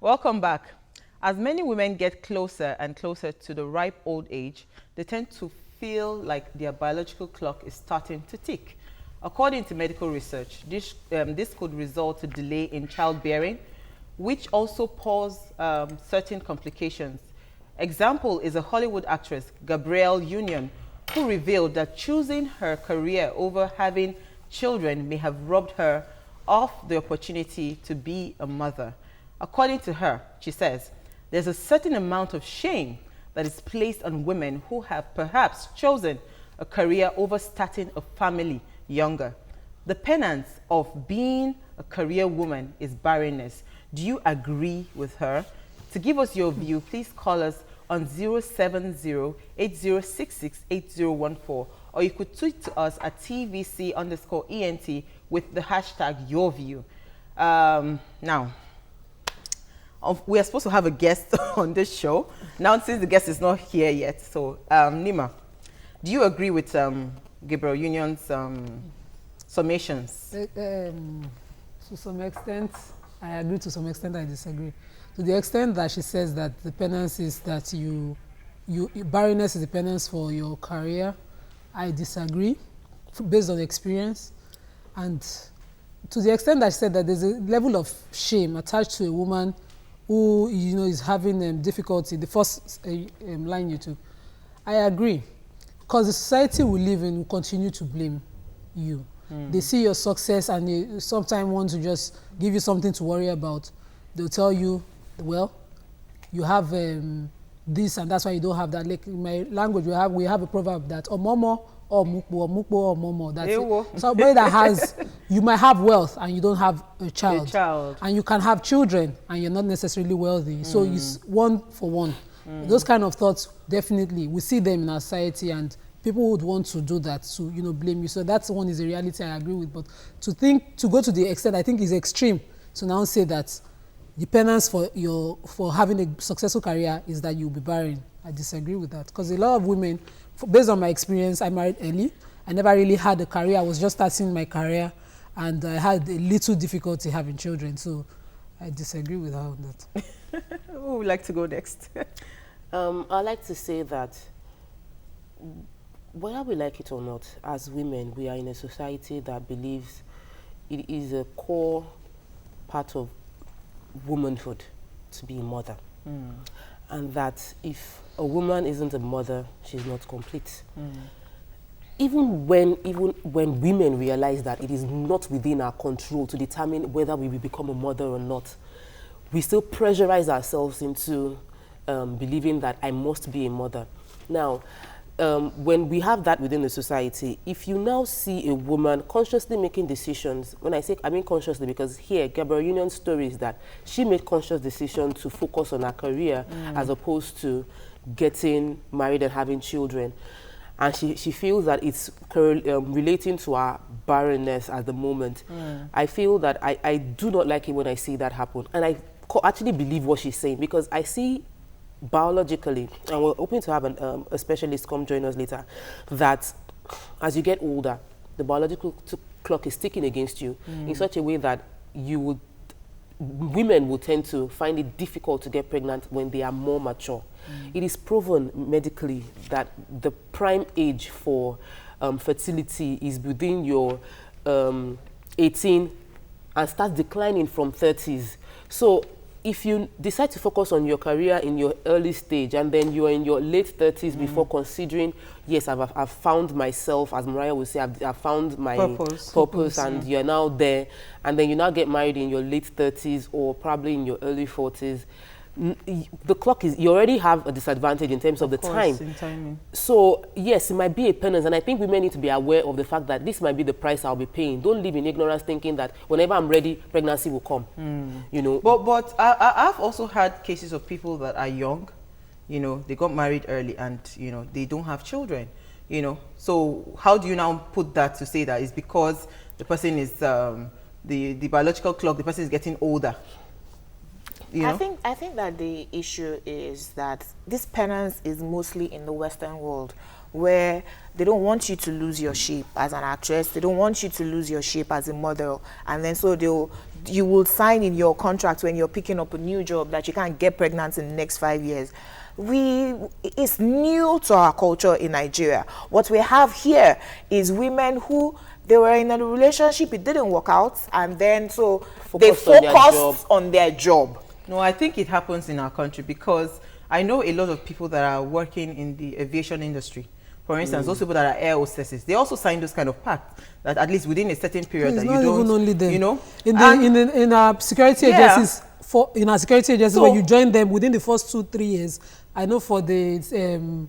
Welcome back. As many women get closer and closer to the ripe old age, they tend to feel like their biological clock is starting to tick. According to medical research, this could result to delay in childbearing, which also pose certain complications. Example is a Hollywood actress, Gabrielle Union, who revealed that choosing her career over having children may have robbed her of the opportunity to be a mother. According to her, she says, there's a certain amount of shame that is placed on women who have perhaps chosen a career over starting a family younger. The penance of being a career woman is barrenness. Do you agree with her? To give us your view, please call us on 070-8066-8014, or you could tweet to us at TVC_ENT with the hashtag Yourview. Now, we are supposed to have a guest on this show. Now, since the guest is not here yet, so Nima, do you agree with Gabriel Union's summations? To some extent, I agree. To some extent, I disagree. To the extent that she says that the penance is that barrenness is the penance for your career, I disagree based on experience. And to the extent that she said that there's a level of shame attached to a woman who is having difficulty, the first line you took, I agree, because the society we live in will continue to blame you. They see your success and they sometimes want to just give you something to worry about. They'll tell you, well, you have this and that's why you don't have that. Like in my language, we have a proverb that omomo or mukpo or momo. That's it. Somebody that has, you might have wealth and you don't have a child. And you can have children and you're not necessarily wealthy. So it's one for one. Those kind of thoughts, definitely, we see them in our society and people would want to do that to, blame you. So that's one is a reality I agree with. But to go to the extent, I think is extreme to now say that the penance for having a successful career is that you'll be barren. I disagree with that. Because a lot of women, based on my experience, I married early. I never really had a career. I was just starting my career and I had a little difficulty having children. So I disagree with her on that. Who would like to go next? I'd like to say that whether we like it or not, as women, we are in a society that believes it is a core part of womanhood to be a mother. And that if a woman isn't a mother, she's not complete. Even when women realize that it is not within our control to determine whether we will become a mother or not, we still pressurize ourselves into believing that I must be a mother. Now, when we have that within the society, if you now see a woman consciously making decisions, when I mean consciously, because here, Gabrielle Union's story is that she made conscious decisions to focus on her career as opposed to getting married and having children. And she feels that it's relating to her barrenness at the moment. I feel that I do not like it when I see that happen. And I actually believe what she's saying, because I see biologically, and we're hoping to have a specialist come join us later, that as you get older, the biological clock is ticking against you in such a way that women will tend to find it difficult to get pregnant when they are more mature. It is proven medically that the prime age for fertility is within your 18 and starts declining from 30s. So if you decide to focus on your career in your early stage and then you're in your late 30s before considering, yes, I've found myself, as Mariah would say, I've found my purpose and you're now there, and then you now get married in your late 30s or probably in your early 40s, the clock is, you already have a disadvantage in terms of the time. In timing. So yes, it might be a penance, and I think women need to be aware of the fact that this might be the price I'll be paying. Don't live in ignorance thinking that whenever I'm ready, pregnancy will come. But I've also had cases of people that are young, they got married early and they don't have children. So how do you now put that to say that it's because the person is the biological clock, the person is getting older? I think that the issue is that this penance is mostly in the Western world, where they don't want you to lose your shape as an actress. They don't want you to lose your shape as a model. And then so you will sign in your contract when you're picking up a new job that you can't get pregnant in the next 5 years. It's new to our culture in Nigeria. What we have here is women who, they were in a relationship, it didn't work out, and then so they focused on their job. No, I think it happens in our country because I know a lot of people that are working in the aviation industry. For instance, those people that are air hostesses, they also sign those kind of pacts that at least within a certain period that you don't, even only them. you know, in our security agencies, in our security agencies, when you join them within the first 2-3 years, I know for the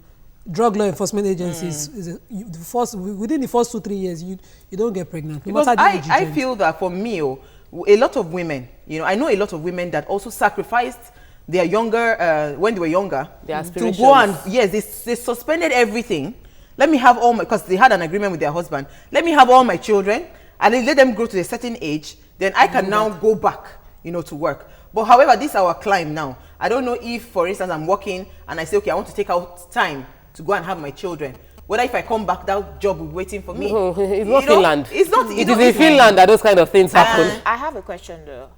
drug law enforcement agencies, within the first 2-3 years, you don't get pregnant. Because I feel that for me, a lot of women, you know, I know a lot of women that also sacrificed their younger, when they were younger, to go and, yes, they suspended everything. Let me have all my, because they had an agreement with their husband, let me have all my children and then let them grow to a certain age, then I can now go back, you know, to work. But however, this is our climb now. I don't know if, for instance, I'm working and I say, okay, I want to take out time to go and have my children. Whether if I come back, that job will be waiting for me. It's not Finland. It's not. It is in Finland that those kind of things happen. I have a question though.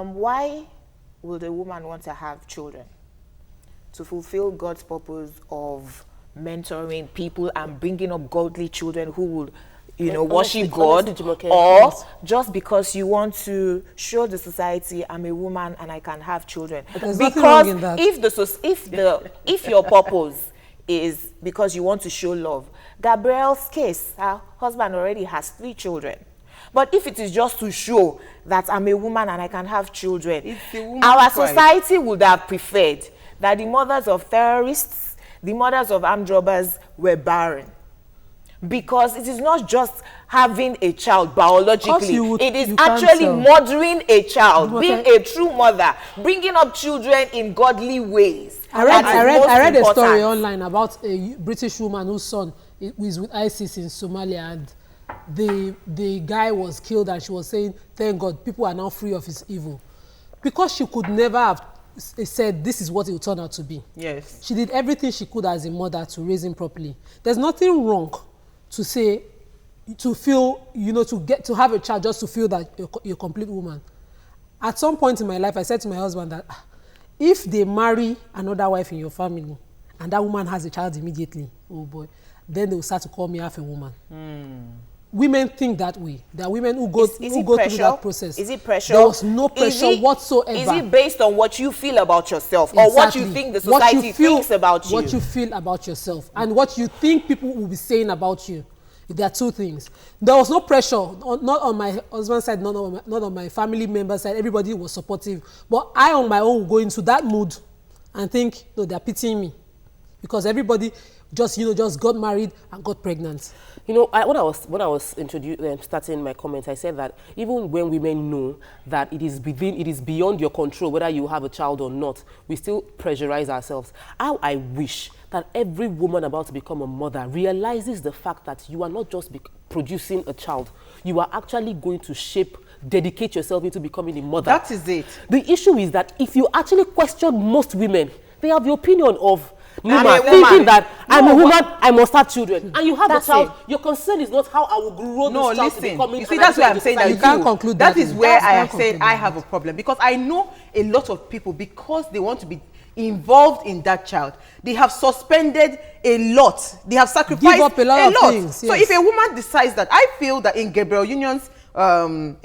Why would a woman want to have children? To fulfill God's purpose of mentoring people and bringing up godly children who will, you know, worship God, or just because you want to show the society I'm a woman and I can have children? Because if your purpose is because you want to show love, Gabrielle's case, her husband already has 3 children. But if it is just to show that I'm a woman and I can have children, our society would have preferred that the mothers of terrorists, the mothers of armed robbers were barren. Because it is not just having a child biologically, it is actually mothering a child, being a true mother, bringing up children in godly ways. I read a story online about a British woman whose son is with ISIS in Somalia, and the guy was killed, and she was saying, thank God, people are now free of his evil. Because she could never have said this is what it would turn out to be. Yes. She did everything she could as a mother to raise him properly. There's nothing wrong to say, to feel, you know, to have a child just to feel that you're a complete woman. At some point in my life, I said to my husband that if they marry another wife in your family and that woman has a child immediately, oh boy, then they will start to call me half a woman. Women think that way. There are women who go through that process. Is it pressure? There was no pressure whatsoever. Is it based on what you feel about yourself, or what you think the society thinks about you? What you feel about yourself and what you think people will be saying about you. There are 2 things. There was no pressure, not on my husband's side, not on my family member's side. Everybody was supportive. But I, on my own, go into that mood and think, no, they're pitying me. Because everybody just got married and got pregnant. You know, when I was starting my comments, I said that even when women know that it is beyond your control whether you have a child or not, we still pressurize ourselves. How I wish that every woman about to become a mother realizes the fact that you are not just producing a child, you are actually going to dedicate yourself into becoming a mother. That is it. The issue is that if you actually question most women, they have the opinion of thinking that I'm a woman, I must have children. And you have the child, your concern is not how I will grow this child to becoming. You see, that's why I'm saying that you can't conclude that is where I have said I have a problem. Because I know a lot of people, because they want to be involved in that child, they have suspended a lot. They have sacrificed a lot of things. So if a woman decides that, I feel that in Gabrielle Union's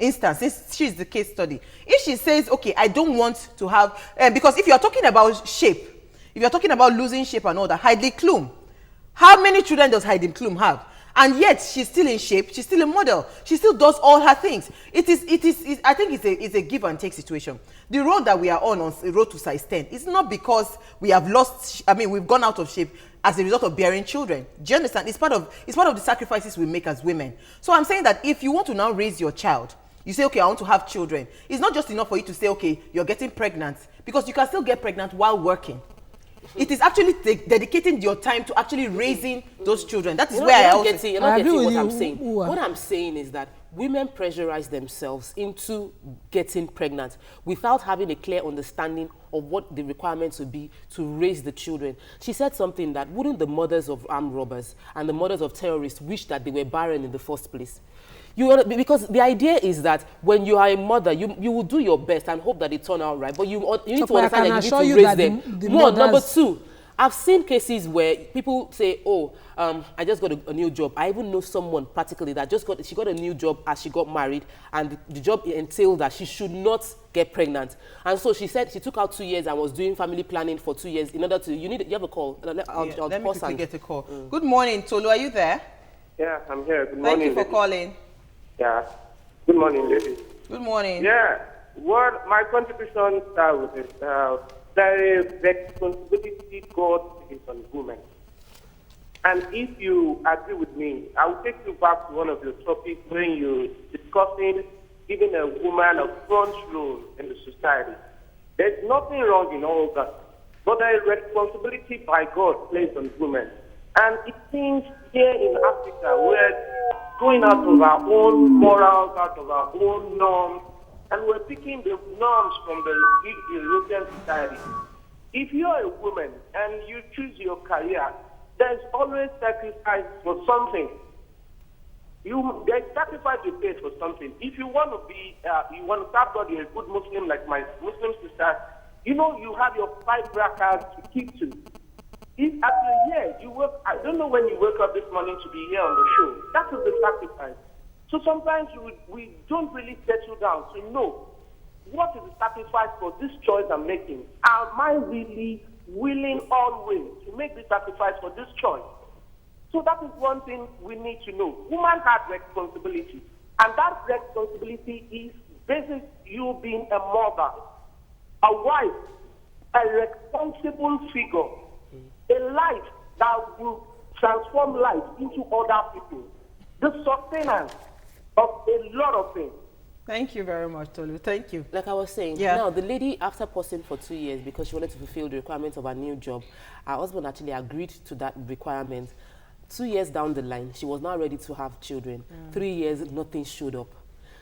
instance, since she's the case study, if she says, okay, I don't want to have, because if you're talking about shape, if you're talking about losing shape and all that, Heidi Klum, how many children does Heidi Klum have? And yet she's still in shape, she's still a model, she still does all her things. I think it's a give and take situation. The road that we are on the road to size 10, it's not because we have we've gone out of shape as a result of bearing children. Do you understand? It's part of the sacrifices we make as women. So I'm saying that if you want to now raise your child, you say, okay, I want to have children. It's not just enough for you to say, okay, you're getting pregnant, because you can still get pregnant while working. It is actually dedicating your time to actually raising those children. That is where you're not getting what I'm saying. What I'm saying is that women pressurize themselves into getting pregnant without having a clear understanding of what the requirements would be to raise the children. She said something that wouldn't the mothers of armed robbers and the mothers of terrorists wish that they were barren in the first place? Because the idea is that when you are a mother, you will do your best and hope that they turn out right. But you need to understand that you need to raise them. One, number two, I've seen cases where people say, oh, I just got a new job. I even know someone practically that she got a new job as she got married, and the job entailed that she should not get pregnant. And so she said she took out 2 years and was doing family planning for 2 years in order to, you have a call. Let me quickly get a call. Good morning, Tolu, are you there? Yeah, I'm here. Good morning. Thank you for calling. Yeah. Good morning, ladies. Good morning. Yeah. What my contribution starts with is there is responsibility God is on women. And if you agree with me, I will take you back to one of your topics when you're discussing giving a woman a front role in the society. There's nothing wrong in all that. But there is responsibility by God placed on women. And it seems here in Africa, we're going out of our own morals, out of our own norms, and we're picking the norms from the European society. If you're a woman and you choose your career, there's always sacrifice for something. There's sacrifice you pay for something. If you want to be, you want to start God, you're a good Muslim like my Muslim sisters, you have your 5 rakahs to keep to. If after a year you work, I don't know when you wake up this morning to be here on the show. That is the sacrifice. So sometimes we don't really settle down to know what is the sacrifice for this choice I'm making. Am I really willing always to make the sacrifice for this choice? So that is one thing we need to know. Woman has responsibility, and that responsibility is basically you being a mother, a wife, a responsible figure. A life that will transform life into other people. The sustenance of a lot of things. Thank you very much, Tolu. Thank you. Like I was saying, now the lady, after pausing for 2 years because she wanted to fulfill the requirements of her new job, her husband actually agreed to that requirement. 2 years down the line, she was now ready to have children. 3 years, nothing showed up.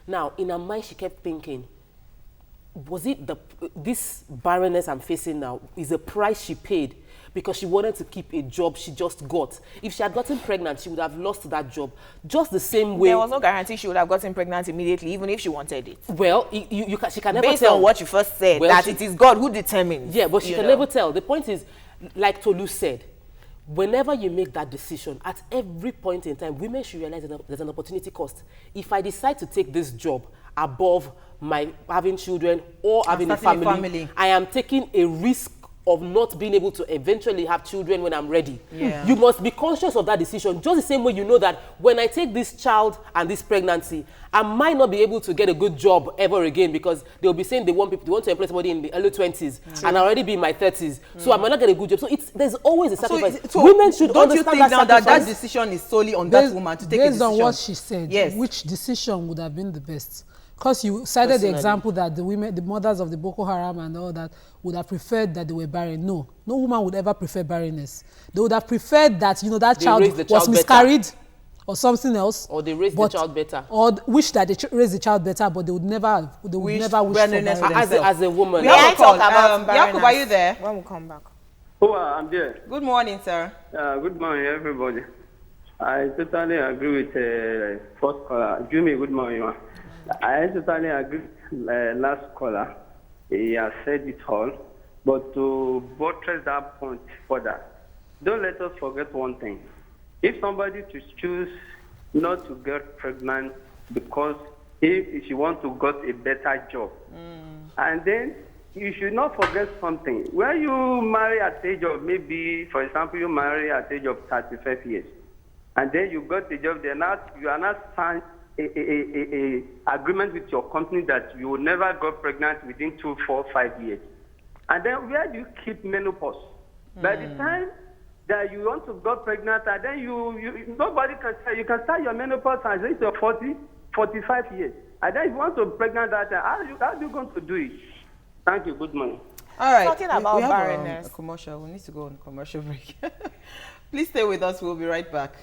Now, in her mind, she kept thinking, was it this barrenness I'm facing now is a price she paid because she wanted to keep a job she just got? If she had gotten pregnant, she would have lost that job. Just the same way. There was no guarantee she would have gotten pregnant immediately, even if she wanted it. Well, she can never tell. Based on what you first said, that it is God who determines. Yeah, but she can never tell. The point is, like Tolu said, whenever you make that decision, at every point in time, women should realize that there's an opportunity cost. If I decide to take this job above my having children or having a family, I am taking a risk of not being able to eventually have children when I'm ready. Yeah. You must be conscious of that decision, just the same way you know that when I take this child and this pregnancy, I might not be able to get a good job ever again because they'll be saying they want to employ somebody in the early 20s and I'll already be in my 30s. So I might not get a good job. So there's always a sacrifice. So women should understand that decision is solely on that woman to take a decision. Based on what she said, which decision would have been the best? Because you cited the example that the mothers of the Boko Haram and all that would have preferred that they were barren. No woman would ever prefer barrenness. They would have preferred that, that child was miscarried or something else. Or they raised the child better. Or wish that they raised the child better, but they would never wish for barrenness. As a woman. We have a call. Yakub, are you there? When we come back. Oh, I'm there. Good morning, sir. Good morning, everybody. I totally agree with first caller. Jimmy, good morning, man. I totally agree with last caller. He has said it all. But to buttress that point further, don't let us forget one thing. If somebody to choose not to get pregnant because if she wants to get a better job, and then you should not forget something. When you marry at the age of maybe, for example, you marry at the age of 35 years, and then you got a job, you are not signed a agreement with your company that you will never get pregnant within 2, 4, 5 years. And then where do you keep menopause? By the time that you want to get pregnant, and then nobody can say you can start your menopause at age of 40, 45 years. And then if you want to pregnant that time, how are you going to do it? Thank you. Good morning. All right. Talking about we have barrenness. a commercial. We need to go on a commercial break. Please stay with us. We'll be right back.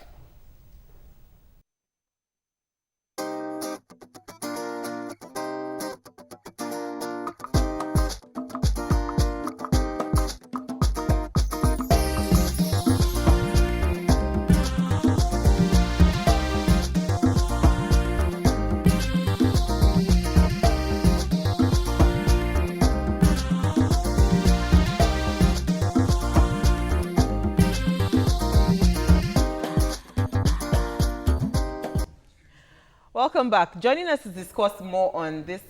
Welcome back. Joining us to discuss more on this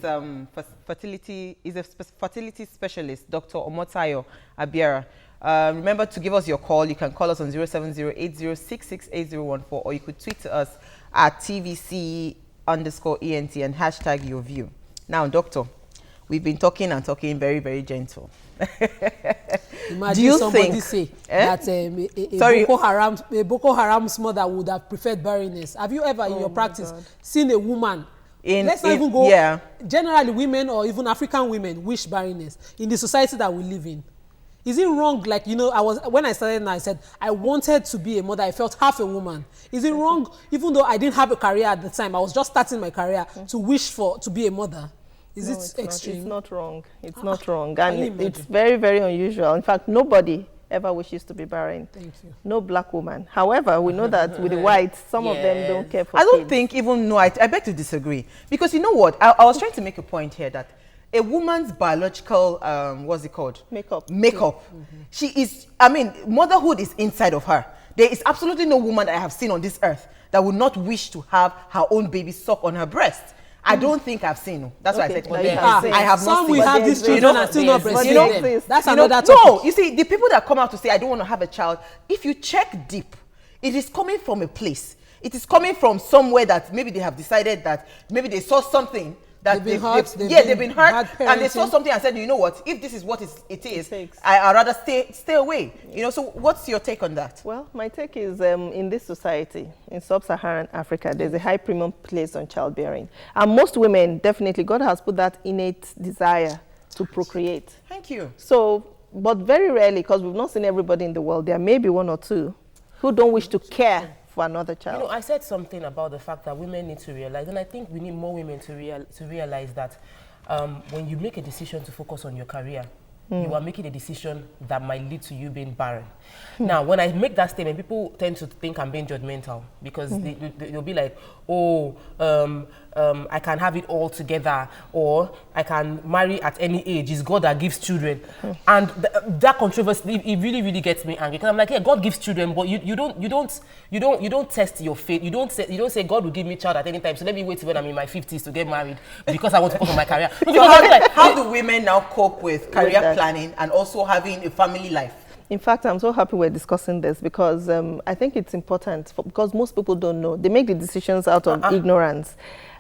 fertility is a fertility specialist, Dr. Omotayo Abiara. Remember to give us your call. You can call us on 070-8066-8014, or you could tweet to us at TVC_ENT and hashtag Yourview. Now, Doctor, we've been talking and talking very, very gentle. Imagine Do you somebody think, say that a Boko Haram's mother would have preferred barrenness. Have you ever in your practice seen a woman, let's not even go, generally women or even African women wish barrenness in the society that we live in? Is it wrong? Like, you know, when I started now, I said I wanted to be a mother. I felt half a woman. Is it wrong, even though I didn't have a career at the time, I was just starting my career, to wish to be a mother? Is it extreme? It's not wrong. It's not wrong. And it's very, very unusual. In fact, nobody ever wishes to be barren. Thank you. No black woman. However, we know that with the whites, some of them don't care for I don't kids. think even, no, I beg to disagree. Because you know what? I was trying to make a point here that a woman's biological, what's it called? Makeup. She is, I mean, motherhood is inside of her. There is absolutely no woman that I have seen on this earth that would not wish to have her own baby suck on her breast. I don't think I've seen. That's why I said I have not Some seen. we have these children and still not breastfeed them. That's another topic. No, you see, the people that come out to say, I don't want to have a child, if you check deep, it is coming from a place. It is coming from somewhere that maybe they have decided that maybe they saw something that they've been hurt, and they saw something and said, you know what, if this is what it is, I'd rather stay away. You know, so what's your take on that? Well, my take is in this society, in sub-Saharan Africa, there's a high premium placed on childbearing. And most women, definitely, God has put that innate desire to procreate. Thank you. So, but very rarely, because we've not seen everybody in the world, there may be one or two who don't wish to care for another child. You know, I said something about the fact that women need to realize, and I think we need more women to realize that when you make a decision to focus on your career, you are making a decision that might lead to you being barren. Now, when I make that statement, people tend to think I'm being judgmental because they'll be like, oh, I can have it all together, or I can marry at any age. It's God that gives children. And that controversy, it really, really gets me angry. Because I'm like, yeah, God gives children, but you don't test your faith. You don't say God will give me a child at any time. So let me wait till when I'm in my 50s to get married because I want to focus on my career. So how do women now cope with career planning and also having a family life? In fact, I'm so happy we're discussing this because I think it's important because most people don't know. They make the decisions out of ignorance.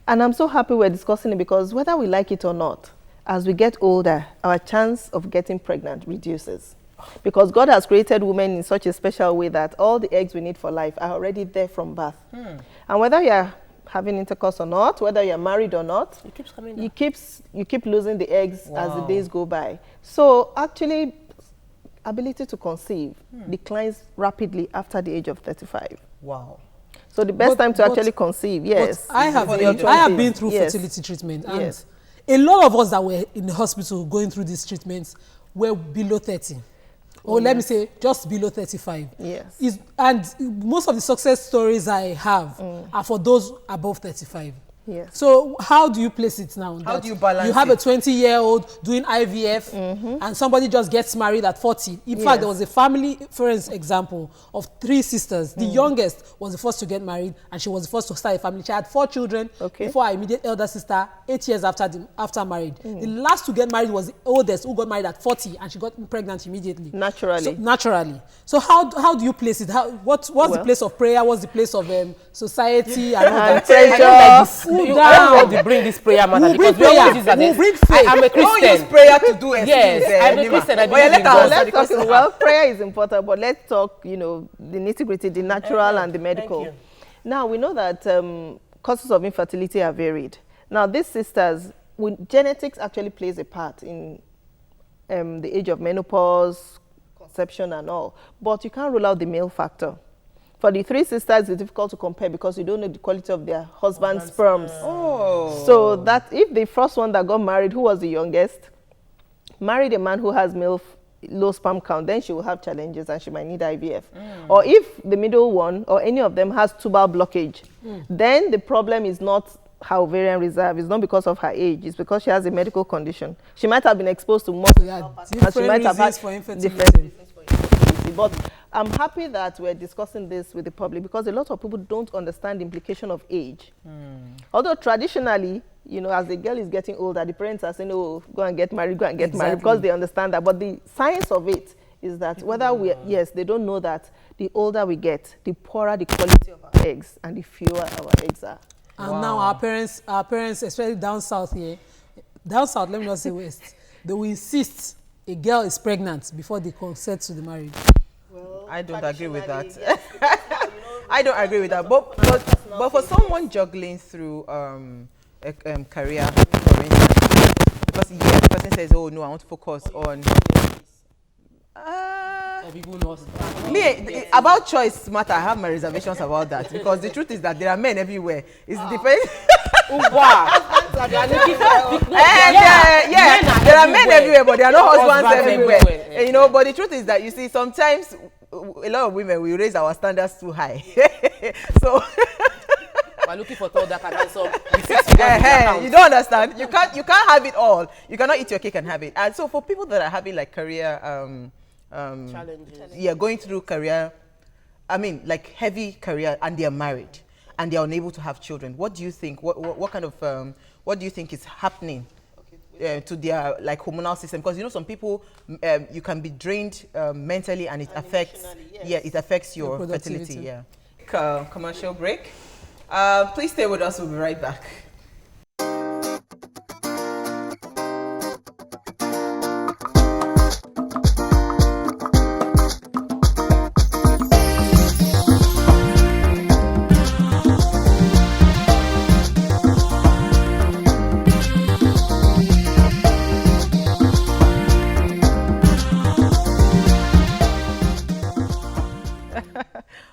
And I'm so happy we're discussing it because whether we like it or not, as we get older, our chance of getting pregnant reduces. Because God has created women in such a special way that all the eggs we need for life are already there from birth. And whether you're having intercourse or not, whether you're married or not, It keeps coming down. you keep losing the eggs as the days go by. So actually, ability to conceive declines rapidly after the age of 35. Wow. So the best time to actually conceive, yes. I have been through fertility treatment, and a lot of us that were in the hospital going through these treatments were below 30. Or let me say, just below 35. Yes. And most of the success stories I have are for those above 35. Yes. So how do you place it now? How do you balance You have it? a 20-year-old doing IVF and somebody just gets married at 40. In fact, there was a family, for example, of 3 sisters. The youngest was the first to get married and she was the first to start a family. She had 4 children before her immediate elder sister, 8 years after married. The last to get married was the oldest, who got married at 40 and she got pregnant immediately. Naturally. So how do you place it? What's the place of prayer? What's the place of society? And all that? You bring this prayer matter because we always use that. I'm a Christian. Don't use prayer to do it. Yes, I'm a Christian. I believe in God. Well, prayer is important, but let's talk, the nitty-gritty, the natural and the medical. Now, we know that causes of infertility are varied. Now, these sisters, genetics actually plays a part in the age of menopause, conception and all. But you can't rule out the male factor. For the three sisters, it's difficult to compare because you don't know the quality of their husband's sperms. Oh. So that if the first one that got married, who was the youngest, married a man who has low sperm count, then she will have challenges and she might need IVF. Or if the middle one or any of them has tubal blockage, then the problem is not her ovarian reserve. It's not because of her age. It's because she has a medical condition. She might have been exposed to more. Different reasons for infertility. But I'm happy that we're discussing this with the public because a lot of people don't understand the implication of age. Although traditionally, you know, as the girl is getting older, the parents are saying, oh, go and get married, because they understand that. But the science of it is that yes, they don't know that the older we get, the poorer the quality of our eggs and the fewer our eggs are. And now our parents, especially down south here, down south, let me not say west, they will insist a girl is pregnant before they consent to the marriage. Well, I don't agree with that. Yes, I don't agree with that. But for someone juggling through a career, for instance, because the person says, oh no, I want to focus on me about choice matter. I have my reservations about that because the truth is that there are men everywhere. It's depends. There are men everywhere, but there are no husbands everywhere. You know, but the truth is that you see, sometimes a lot of women we raise our standards too high. So we're looking for tall, dark, and so you don't understand. You can't have it all. You cannot eat your cake and have it. And so for people that are having like career challenges, going through career, I mean like heavy career, and they are married and they are unable to have children, what do you think? What kind of what do you think is happening to their like hormonal system? Because you know some people you can be drained mentally and it affects it affects your fertility. Commercial break. Please stay with us. We'll be right back.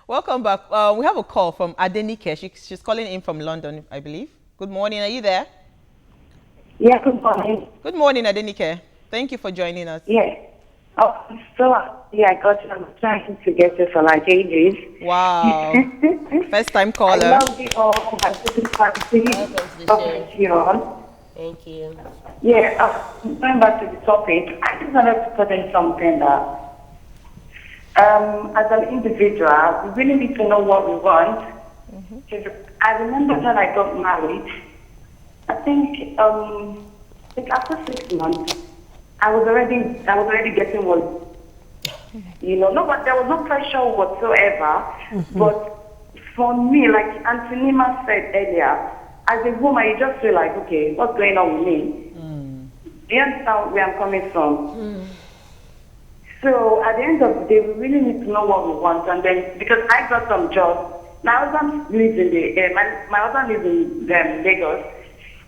Welcome back. We have a call from Adenike. She's calling in from London, I believe. Good morning. Are you there? Yeah, good morning. Good morning, Adenike. Thank you for joining us. Yeah. Oh, so, I got you. I'm trying to get you for like ages. Wow. First time caller. I love you all. I really fancy. Thank you. Yeah, going back to the topic, I just wanted to put in something that as an individual, we really need to know what we want. I remember when I got married, I think after 6 months, I was already getting one. You know, but there was no pressure whatsoever. But for me, like Auntie Nima said earlier, as a woman, you just feel like, okay, what's going on with me? Do you understand where I'm coming from? So at the end of the day, we really need to know what we want, and then because I got some job, my husband lives in my husband lives in Lagos,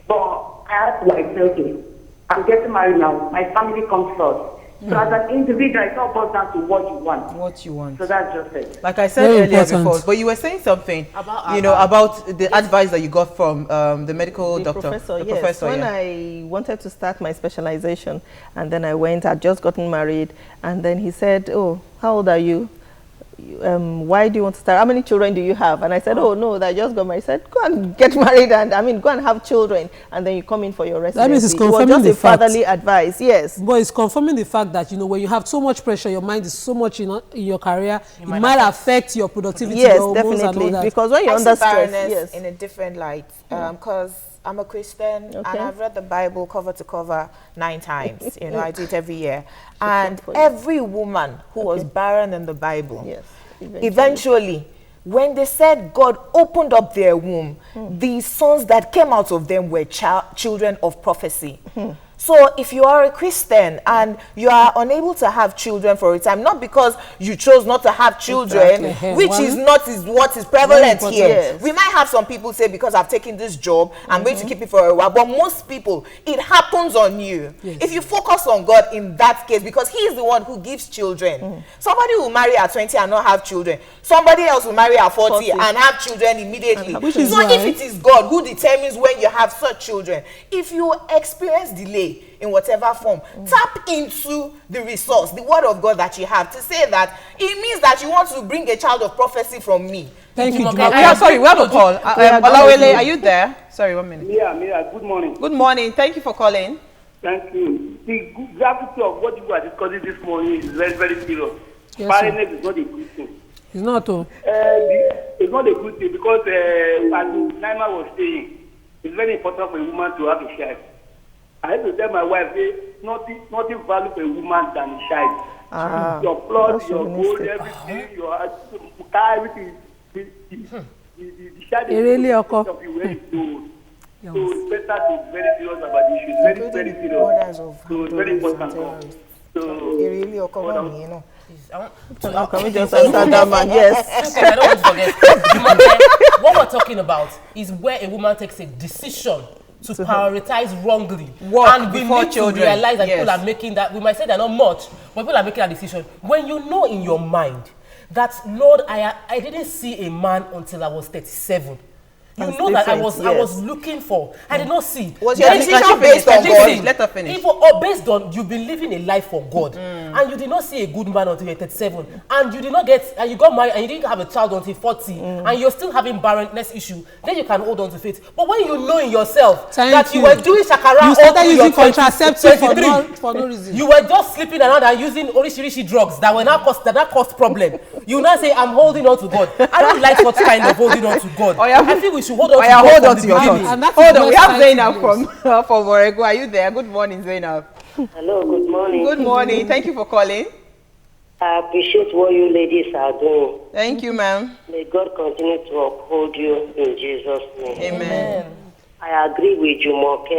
but I had to like say, okay, I'm getting married now. My family comes first. So as an individual, it all boils down to what you want. What you want. So that's just it. Like I said earlier before, but you were saying something, about the advice that you got from the medical doctor. Professor, when I wanted to start my specialization, and then I I'd just gotten married, and then he said, oh, how old are you? Why do you want to start? How many children do you have? And I said, oh no, I just got married. He said, go and get married, and go and have children, and then you come in for your residency. That means it's confirming the fatherly advice, yes. But it's confirming the fact that, you know, when you have so much pressure, your mind is so much in your career, it might affect your productivity. Yes, definitely. Because when you're under stress, Barreness in a different light, because I'm a Christian and I've read the Bible cover to cover 9 times. You know, I do it every year. And every woman who was barren in the Bible, eventually, when they said God opened up their womb, the sons that came out of them were children of prophecy. So if you are a Christian and you are unable to have children for a time, not because you chose not to have children, which is not what is prevalent here. Yes. We might have some people say, because I've taken this job, I'm going to keep it for a while. But most people, it happens on you. Yes. If you focus on God in that case, because he is the one who gives children. Somebody will marry at 20 and not have children. Somebody else will marry at 40 and have children immediately. So if it is God who determines when you have such children, if you experience delay in whatever form, tap into the resource, the word of God that you have, to say that it means that you want to bring a child of prophecy from me. Thank you, Sorry, we have a call. Olawele, are you there? Sorry, 1 minute. Yeah, good morning. Good morning. Thank you for calling. Thank you. The gravity of what you are discussing this morning is very, very serious. Yes, Barreness is not a good thing. It's not, oh. It's not a good thing because, as Naima was saying, it's very important for a woman to have a child. I have to tell my wife, nothing value for a woman than a child. Your blood, your gold, everything, your car, everything. The child is really of you when it's old. So it's better to be very serious about the issue. It's very, very serious. So it's very important. So They really occur me, you know. Can we just understand that, man? Yes. I don't want to forget. What we're talking about is where a woman takes a decision to prioritize wrongly. And we need to realize that people are making that, we might say they're not much, but people are making that decision. When you know in your mind that, Lord, I didn't see a man until I was 37. You know that I was looking for. I did not see. Was your decision based on God? Let her finish. Or based on you've been living a life for God, and you did not see a good man until you're 37, and you did not get, and you got married, and you didn't have a child until 40, and you're still having barrenness issue. Then you can hold on to faith. But when you know in yourself that you were doing shakara, you started using contraceptive for no reason. You were just sleeping around and using orishirishi drugs that were not cost problem. You now say, I'm holding on to God. I don't like what kind of holding on to God. I think we should hold on to God. Hold on to your thoughts. Hold on, we have Zainab from Morego. Are you there? Good morning, Zainab. Hello, good morning. Good morning. Thank you for calling. I appreciate what you ladies are doing. Thank you, ma'am. May God continue to uphold you in Jesus' name. Amen. I agree with you, Moke.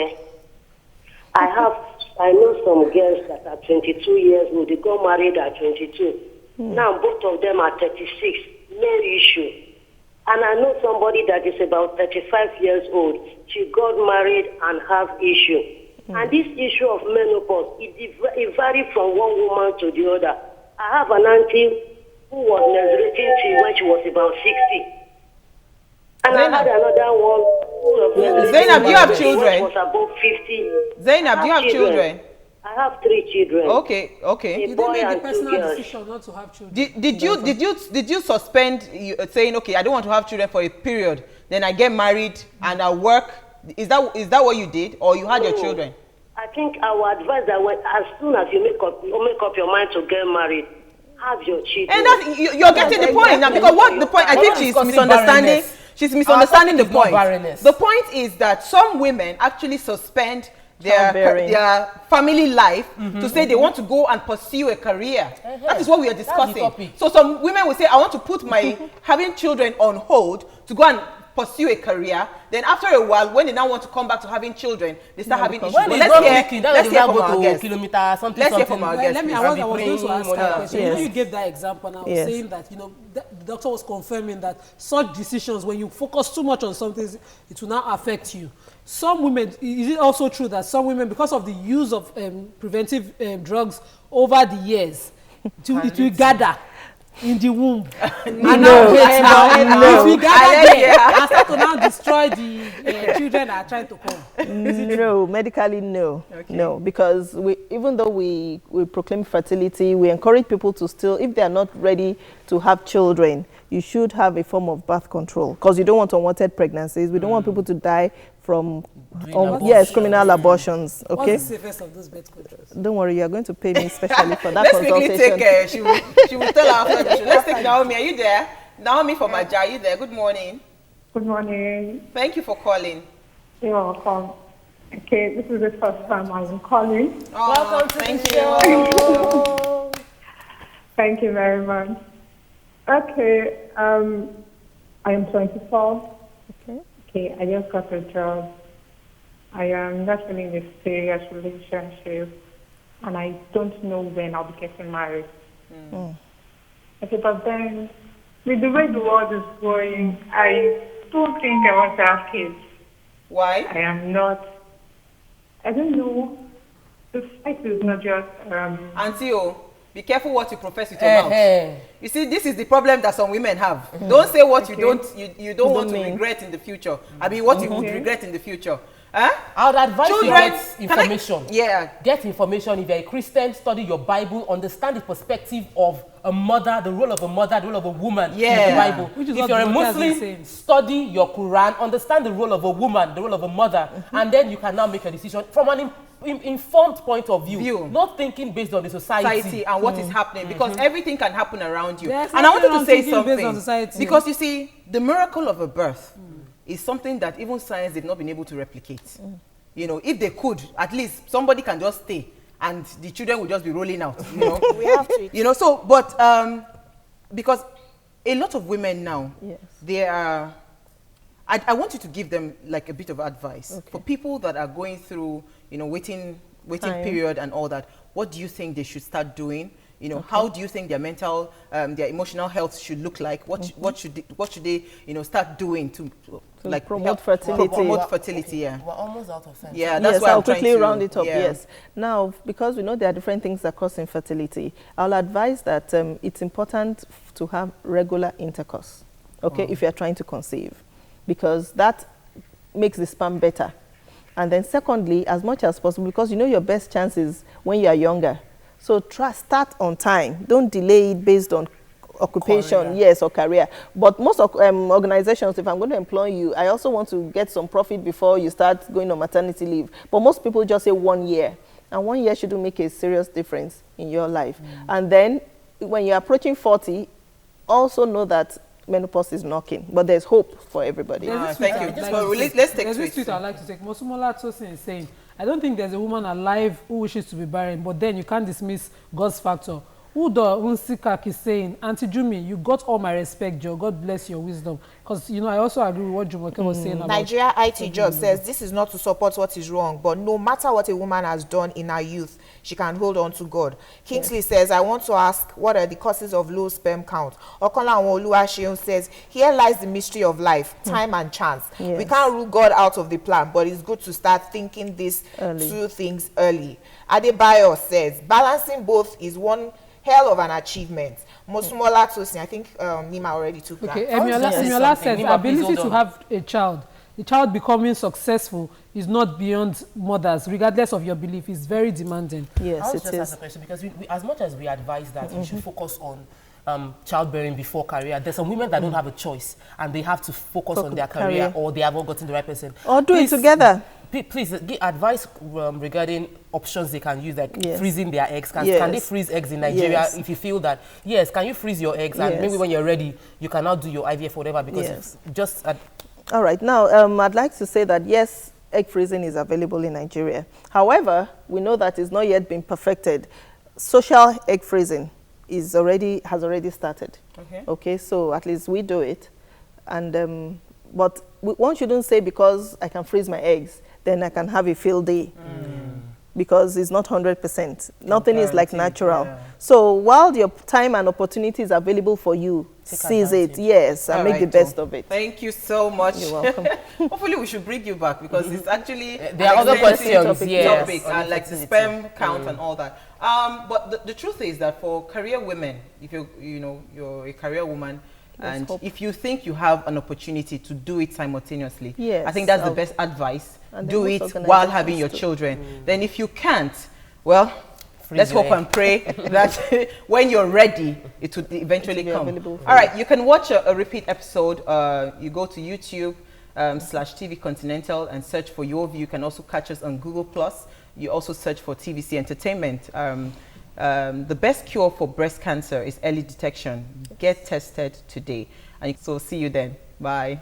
I know some girls that are 22 years old. They got married at 22. Now both of them are 36. No issue. And I know somebody that is about 35 years old. She got married and have issue. And this issue of menopause, it varies from one woman to the other. I have an auntie who was menstruating till when she was about 60. And Zainab, I had another one who was Zainab, do you have children? Was above 50. Zainab, do you have children? I have 3 children. Okay. A You boy didn't make and the 2 personal girls. decision not to have children. Did you suspend saying, okay, I don't want to have children for a period, then I get married and I work? Is that what you did, or you had your children? I think I would advise that as soon as you make up your mind to get married, have your children. And you're getting the point now, because what the point? I think she's misunderstanding. She's misunderstanding the point. The point is that some women actually suspend their family life to say they want to go and pursue a career. That is what we are discussing. So some women will say, I want to put my having children on hold to go and pursue a career. Then after a while, when they now want to come back to having children, they start having issues. Let's hear from our guest. Let's hear from our guest. I was going to ask a question. When you gave that example, and I was saying that, the doctor was confirming that such decisions, when you focus too much on something, it will not affect you. Some women, is it also true that some women, because of the use of preventive drugs over the years, it will gather in the womb? If we gather there and start to now destroy the children that are trying to come. No, medically no. No, because even though we proclaim fertility, we encourage people to still, if they are not ready to have children, you should have a form of birth control, because you don't want unwanted pregnancies. We don't want people to die from criminal abortions. Okay. What's the safest of those birth controls? Don't worry, you are going to pay me specially for that Let's consultation. quickly take. She will tell our friend. Let's take Naomi. Are you there? Naomi from Aja, are you there? Good morning. Good morning. Thank you for calling. You're welcome. Okay, this is the first time I'm calling. Welcome to the show. Thank you very much. Okay, I am 24. Okay, I just got a job. I am not in a serious relationship, and I don't know when I'll be getting married. I said, but then, with the way the world is going, I don't think I want to have kids. Why? I am not. I don't know. The fact is not just. Auntie, be careful what you profess with your mouth. You see, this is the problem that some women have. Don't say what you don't want to regret in the future. I mean, what you would regret in the future. Huh? I would advise you get information. Yeah. Get information. If you're a Christian, study your Bible, understand the perspective of a mother, the role of a mother, the role of a woman in the Bible. If you're a Muslim, study your Quran, understand the role of a woman, the role of a mother, and then you can now make a decision from an informed point of view. Not thinking based on the society and what is happening, because everything can happen around you. Yes, and I wanted to say something, on because you see, the miracle of a birth is something that even science they've not been able to replicate. You know, if they could, at least somebody can just stay and the children will just be rolling out. You know, we have to. You know, so but because a lot of women now, they are. I want you to give them like a bit of advice for people that are going through, you know, waiting period and all that. What do you think they should start doing? You know, how do you think their mental, their emotional health should look like? What should they, you know, start doing to like promote fertility? Promote fertility. Yeah. We're almost out of time. Yeah, that's why I'll I'm trying quickly to round it up. Yes. Now, because we know there are different things that cause infertility, I'll advise that it's important to have regular intercourse. Okay, if you are trying to conceive, because that makes the sperm better. And then secondly, as much as possible, because you know your best chance is when you are younger. So start on time. Don't delay it based on occupation, or career. But most organizations, if I'm going to employ you, I also want to get some profit before you start going on maternity leave. But most people just say 1 year. And 1 year shouldn't make a serious difference in your life. And then when you're approaching 40, also know that menopause is knocking, but there's hope for everybody. Thank you. Let's take this tweet I'd like to take. Mosumola Tosin is saying, I don't think there's a woman alive who wishes to be barren, but then you can't dismiss God's factor. Udo Unsikak is saying, Auntie Jumi, you got all my respect, Joe. God bless your wisdom. Because, you know, I also agree with what Jumoke was saying about Nigeria IT Job says this is not to support what is wrong, but no matter what a woman has done in her youth, she can hold on to God. Kingsley says, I want to ask, what are the causes of low sperm count? Okola Oluwaseun says, here lies the mystery of life, time and chance. We can't rule God out of the plan, but it's good to start thinking these two things early. Adebayo says, balancing both is one hell of an achievement. Mosumola Tosin, I think Nima already took that. Okay, Emiola says, ability to have a child, the child becoming successful is not beyond mothers, regardless of your belief. It's very demanding. Yes, it is. Ask a question, because as much as we advise that you should focus on childbearing before career, there's some women that don't have a choice and they have to focus on their career, or they haven't gotten the right person. Or do it together. Please give advice regarding options they can use, like freezing their eggs. Can they freeze eggs in Nigeria if you feel that? Yes, can you freeze your eggs? And maybe when you're ready, you can now do your IVF or whatever, because it's just... All right. Now, I'd like to say that, yes, egg freezing is available in Nigeria. However, we know that it's not yet been perfected. Social egg freezing has already started. Okay, so at least we do it. And but one shouldn't say because I can freeze my eggs, then I can have a field day. Because it's not 100%. Nothing is like natural. So while your time and opportunity is available for you, seize it, and make the best of it. Thank you so much. You're welcome. Hopefully we should bring you back, because it's actually there are other questions, topic, and like the sperm count and all that. But the truth is that for career women, if you're a career woman, and if you think you have an opportunity to do it simultaneously, I think that's the best advice. Do it while having your children. Then if you can't, well, let's hope and pray that when you're ready, it will eventually come. All right, you can watch a repeat episode. You go to YouTube /TV Continental and search for Yourview. You can also catch us on Google+. You also search for TVC Entertainment. The best cure for breast cancer is early detection. Get tested today. And so see you then. Bye.